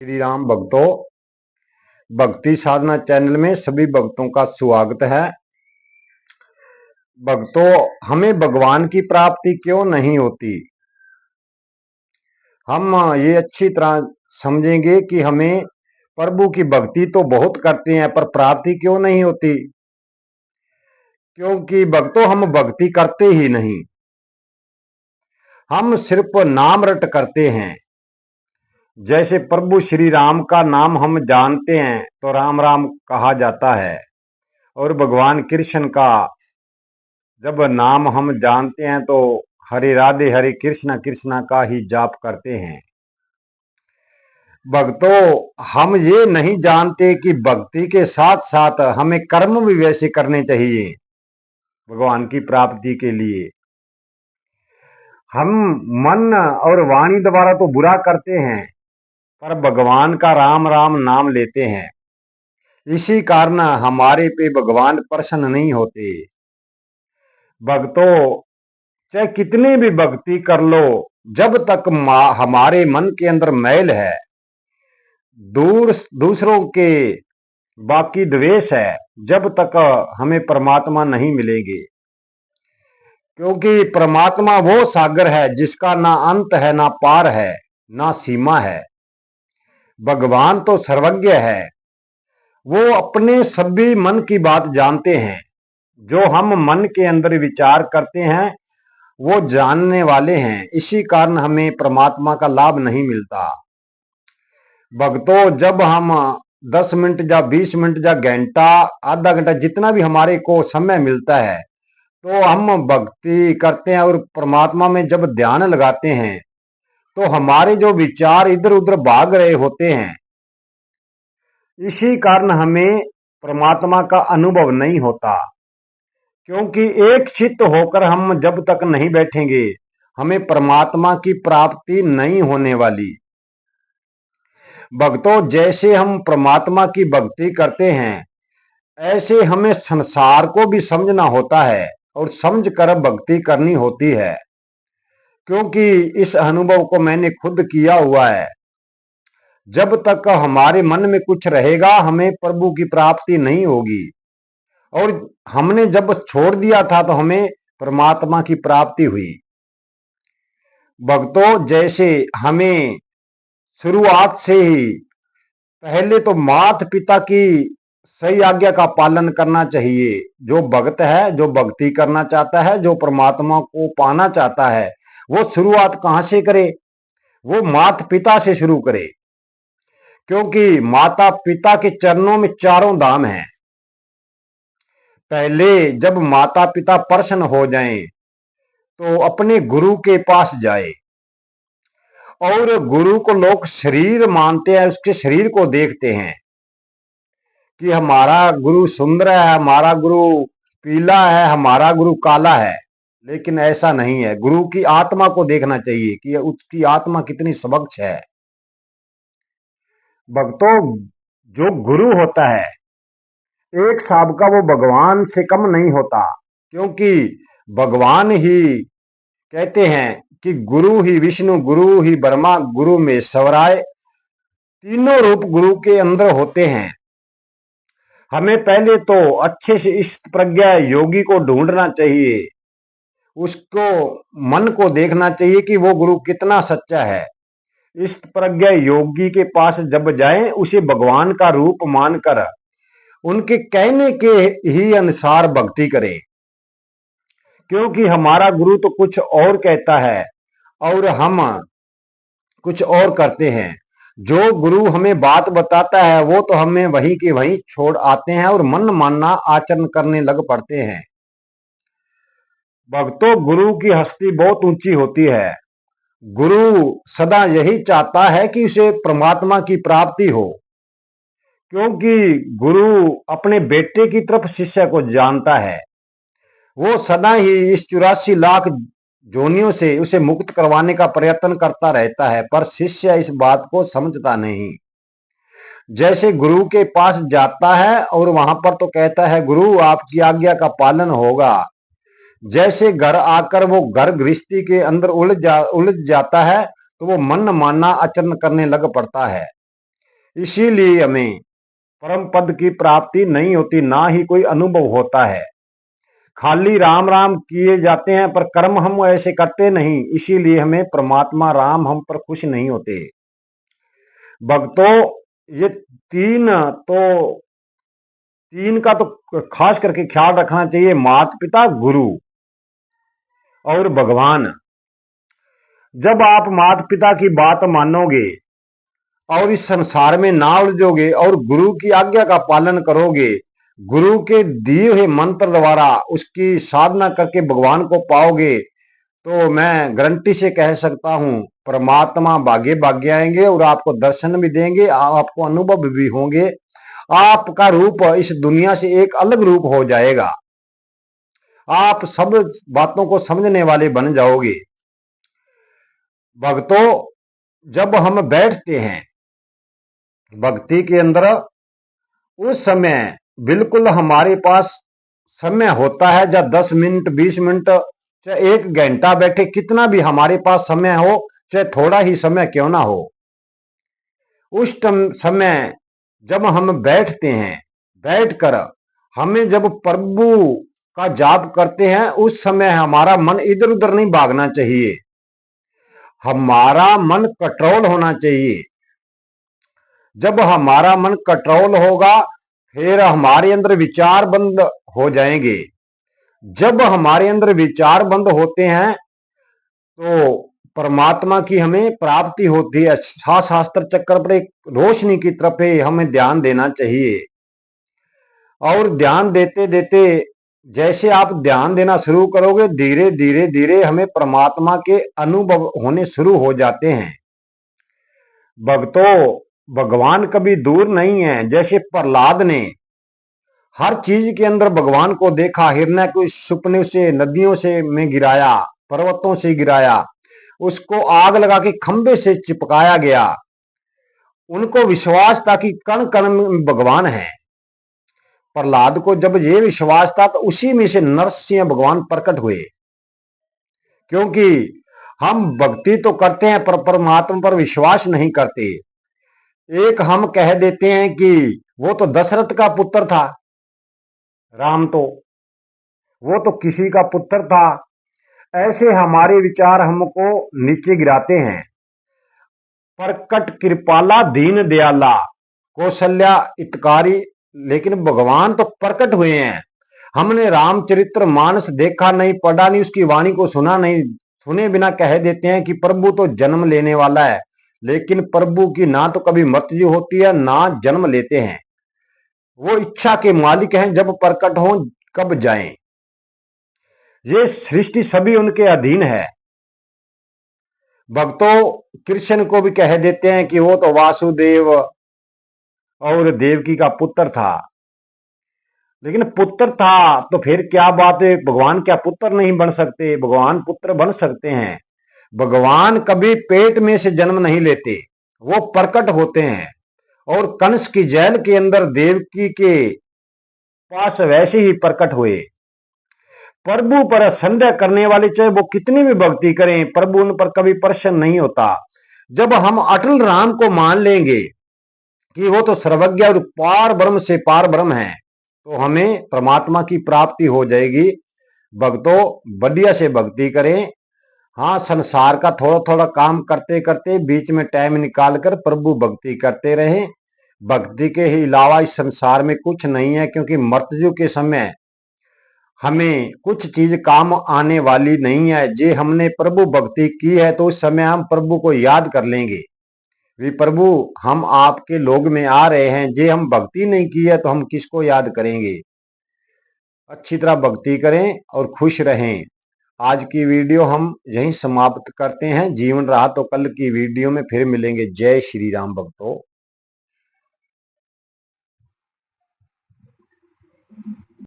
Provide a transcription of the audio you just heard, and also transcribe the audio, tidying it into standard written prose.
श्री राम भक्तों, भक्ति साधना चैनल में सभी भक्तों का स्वागत है। भक्तों, हमें भगवान की प्राप्ति क्यों नहीं होती? हम ये अच्छी तरह समझेंगे कि हमें प्रभु की भक्ति तो बहुत करते हैं, पर प्राप्ति क्यों नहीं होती? क्योंकि भक्तों, हम भक्ति करते ही नहीं, हम सिर्फ नाम रट करते हैं। जैसे प्रभु श्री राम का नाम हम जानते हैं तो राम राम कहा जाता है, और भगवान कृष्ण का जब नाम हम जानते हैं तो हरे राधे हरे कृष्णा कृष्णा का ही जाप करते हैं। भक्तों, हम ये नहीं जानते कि भक्ति के साथ साथ हमें कर्म भी वैसे करने चाहिए भगवान की प्राप्ति के लिए। हम मन और वाणी द्वारा तो बुरा करते हैं, पर भगवान का राम राम नाम लेते हैं। इसी कारण हमारे पे भगवान प्रसन्न नहीं होते। भक्तों, चाहे कितनी भी भक्ति कर लो, जब तक हमारे मन के अंदर मैल है, दूसरों के बाकी द्वेष है, जब तक हमें परमात्मा नहीं मिलेंगे। क्योंकि परमात्मा वो सागर है जिसका ना अंत है, ना पार है, ना सीमा है। भगवान तो सर्वज्ञ है, वो अपने सभी मन की बात जानते हैं। जो हम मन के अंदर विचार करते हैं वो जानने वाले हैं। इसी कारण हमें परमात्मा का लाभ नहीं मिलता। भक्तों, जब हम 10 मिनट या 20 मिनट या घंटा आधा घंटा जितना भी हमारे को समय मिलता है तो हम भक्ति करते हैं, और परमात्मा में जब ध्यान लगाते हैं तो हमारे जो विचार इधर उधर भाग रहे होते हैं, इसी कारण हमें परमात्मा का अनुभव नहीं होता। क्योंकि एक चित्त होकर हम जब तक नहीं बैठेंगे हमें परमात्मा की प्राप्ति नहीं होने वाली। भक्तों, जैसे हम परमात्मा की भक्ति करते हैं ऐसे हमें संसार को भी समझना होता है और समझकर भक्ति करनी होती है। क्योंकि इस अनुभव को मैंने खुद किया हुआ है। जब तक हमारे मन में कुछ रहेगा हमें प्रभु की प्राप्ति नहीं होगी, और हमने जब छोड़ दिया था तो हमें परमात्मा की प्राप्ति हुई। भक्तों, जैसे हमें शुरुआत से ही पहले तो माता पिता की सही आज्ञा का पालन करना चाहिए। जो भक्त है, जो भक्ति करना चाहता है, जो परमात्मा को पाना चाहता है, वो शुरुआत कहां से करे? वो माता पिता से शुरू करे। क्योंकि माता पिता के चरणों में चारों धाम हैं। पहले जब माता पिता प्रसन्न हो जाएं तो अपने गुरु के पास जाए, और गुरु को लोग शरीर मानते हैं, उसके शरीर को देखते हैं कि हमारा गुरु सुंदर है, हमारा गुरु पीला है, हमारा गुरु काला है। लेकिन ऐसा नहीं है, गुरु की आत्मा को देखना चाहिए कि उसकी आत्मा कितनी स्वच्छ है। भक्तों, जो गुरु होता है एक साहब का, वो भगवान से कम नहीं होता। क्योंकि भगवान ही कहते हैं कि गुरु ही विष्णु, गुरु ही ब्रह्मा, गुरु में सवराय, तीनों रूप गुरु के अंदर होते हैं। हमें पहले तो अच्छे से इस प्रज्ञा योगी को ढूंढना चाहिए, उसको मन को देखना चाहिए कि वो गुरु कितना सच्चा है। इस प्रज्ञा योगी के पास जब जाएं, उसे भगवान का रूप मानकर उनके कहने के ही अनुसार भक्ति करें। क्योंकि हमारा गुरु तो कुछ और कहता है और हम कुछ और करते हैं। जो गुरु हमें बात बताता है वो तो हमें वहीं के वहीं छोड़ आते हैं और मन मानना आचरण करने लग पड़ते हैं। भक्तों, गुरु की हस्ती बहुत ऊंची होती है। गुरु सदा यही चाहता है कि उसे परमात्मा की प्राप्ति हो। क्योंकि गुरु अपने बेटे की तरफ शिष्य को जानता है। वो सदा ही इस 84 लाख जोनियों से उसे मुक्त करवाने का प्रयत्न करता रहता है, पर शिष्य इस बात को समझता नहीं। जैसे गुरु के पास जाता है और वहां पर तो कहता है गुरु आपकी आज्ञा का पालन होगा। जैसे घर आकर वो घर गृहस्थी के अंदर उलझ जाता है तो वो मन मानना आचरण करने लग पड़ता है। इसीलिए हमें परम पद की प्राप्ति नहीं होती, ना ही कोई अनुभव होता है। खाली राम राम किए जाते हैं पर कर्म हम ऐसे करते नहीं, इसीलिए हमें परमात्मा राम हम पर खुश नहीं होते। भक्तों, ये तो तीन का तो खास करके ख्याल रखना चाहिए, माता पिता, गुरु और भगवान। जब आप माता पिता की बात मानोगे और इस संसार में ना उलझोगे और गुरु की आज्ञा का पालन करोगे, गुरु के दिए हुए मंत्र द्वारा उसकी साधना करके भगवान को पाओगे, तो मैं गारंटी से कह सकता हूं परमात्मा भागे भागे आएंगे और आपको दर्शन भी देंगे, आपको अनुभव भी होंगे। आपका रूप इस दुनिया से एक अलग रूप हो जाएगा, आप सब बातों को समझने वाले बन जाओगे। भक्तों, जब हम बैठते हैं भक्ति के अंदर, उस समय बिल्कुल हमारे पास समय होता है, जब 10 मिनट 20 मिनट चाहे 1 घंटा बैठे, कितना भी हमारे पास समय हो, चाहे थोड़ा ही समय क्यों ना हो, उस समय जब हम बैठते हैं, बैठकर हमें जब प्रभु का जाप करते हैं, उस समय हमारा मन इधर उधर नहीं भागना चाहिए, हमारा मन कंट्रोल होना चाहिए। जब हमारा मन कंट्रोल होगा, फिर हमारे अंदर विचार बंद हो जाएंगे। जब हमारे अंदर विचार बंद होते हैं तो परमात्मा की हमें प्राप्ति होती है। शास्त्र चक्र पर एक रोशनी की तरफ हमें ध्यान देना चाहिए, और ध्यान देते देते जैसे आप ध्यान देना शुरू करोगे, धीरे धीरे धीरे हमें परमात्मा के अनुभव होने शुरू हो जाते हैं। भक्तों, भगवान कभी दूर नहीं है। जैसे प्रहलाद ने हर चीज के अंदर भगवान को देखा, हिरण्य को सुपने से नदियों से में गिराया, पर्वतों से गिराया, उसको आग लगा के खंबे से चिपकाया गया, उनको विश्वास था कि कण कण में भगवान है। प्रहलाद को जब ये विश्वास था तो उसी में से नरसिंह भगवान प्रकट हुए। क्योंकि हम भक्ति तो करते हैं पर परमात्मा पर विश्वास नहीं करते। एक हम कह देते हैं कि वो तो दशरथ का पुत्र था, राम तो वो तो किसी का पुत्र था। ऐसे हमारे विचार हमको नीचे गिराते हैं। प्रकट कृपाला दीन दयाला कौशल्या हितकारी, लेकिन भगवान तो प्रकट हुए हैं। हमने रामचरित्र मानस देखा नहीं, पढ़ा नहीं, उसकी वाणी को सुना नहीं, सुने बिना कह देते हैं कि प्रभु तो जन्म लेने वाला है, लेकिन प्रभु की ना तो कभी मृत्यु होती है ना जन्म लेते हैं। वो इच्छा के मालिक हैं, जब प्रकट हो कब जाएं। ये सृष्टि सभी उनके अधीन है। भक्तों, कृष्ण को भी कह देते हैं कि वो तो वासुदेव और देवकी का पुत्र था, लेकिन पुत्र था तो फिर क्या बात है, भगवान क्या पुत्र नहीं बन सकते? भगवान पुत्र बन सकते हैं। भगवान कभी पेट में से जन्म नहीं लेते, वो प्रकट होते हैं। और कंस की जेल के अंदर देवकी के पास वैसे ही प्रकट हुए। प्रभु पर संदेह करने वाले चाहे वो कितनी भी भक्ति करें, प्रभु उन पर कभी प्रसन्न नहीं होता। जब हम अटल राम को मान लेंगे कि वो तो सर्वज्ञ और पार ब्रह्म से पार ब्रह्म है, तो हमें परमात्मा की प्राप्ति हो जाएगी। भक्तों, बढ़िया से भक्ति करें। हाँ, संसार का थोड़ा थोड़ा काम करते करते बीच में टाइम निकाल कर प्रभु भक्ति करते रहें। भक्ति के ही अलावा इस संसार में कुछ नहीं है, क्योंकि मृत्यु के समय हमें कुछ चीज काम आने वाली नहीं है। जे हमने प्रभु भक्ति की है तो उस समय हम प्रभु को याद कर लेंगे, वे प्रभु हम आपके लोग में आ रहे हैं। जे हम भक्ति नहीं की है तो हम किसको याद करेंगे? अच्छी तरह भक्ति करें और खुश रहें। आज की वीडियो हम यहीं समाप्त करते हैं। जीवन रहा तो कल की वीडियो में फिर मिलेंगे। जय श्री राम भक्तों।